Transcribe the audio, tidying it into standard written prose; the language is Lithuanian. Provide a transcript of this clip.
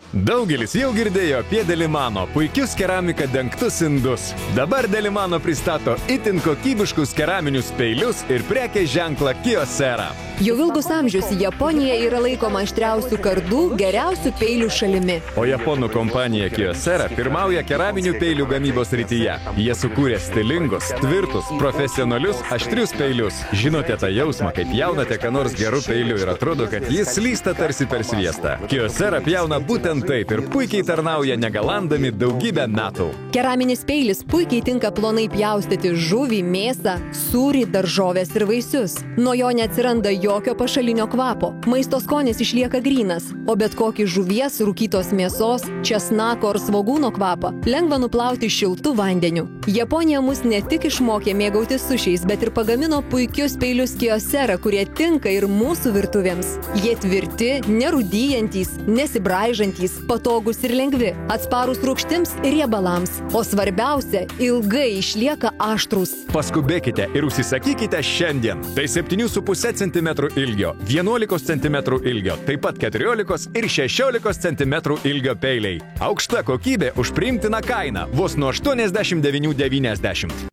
Daugelis jau girdėjo apie Delimano puikius keramika dengtus indus. Dabar Delimano pristato itin kokybiškus keraminius peilius ir prekės ženklą Kyocera. Jau ilgus amžius Japonija yra laikoma aštriausių kardų, geriausių peilių šalimi. O japonų kompanija Kyocera pirmauja keraminių peilių gamybos rytyje. Jie sukūrė stilingus, tvirtus, profesionalius, aštrius peilius. Žinote tą jausmą, kai pjaunate ką nors gerų peilių ir atrodo, kad jis slysta tarsi per sviestą. Kyocera pjauna būtent taip ir puikiai tarnauja negalandami daugybę metų. Keraminis peilis puikiai tinka plonai pjaustyti žuvį, mėsą, sūrį, daržovės ir vaisius. Nuo jo neatsiranda jokio pašalinio kvapo. Maisto skonis išlieka grynas, o bet kokį žuvies, rūkytos mėsos, česnako ar svogūno kvapą lengva nuplauti šiltu vandeniu. Japonija mus ne tik išmokė mėgautis sušiais, bet ir pagamino puikius peilius Kyocera, kurie tinka ir mūsų virtuvėms. Jie tvirti, nerūdyjantys, nesibraižantys, patogus ir lengvi, atsparūs rūgštims ir riebalams, o svarbiausia, ilgai išlieka aštrūs. Paskubėkite ir užsisakykite šiandien. Tai 7,5 cm ilgio, 11 cm ilgio, taip pat 14 ir 16 cm ilgio peiliai. Aukšta kokybė už priimtiną kainą, vos nuo 89,90.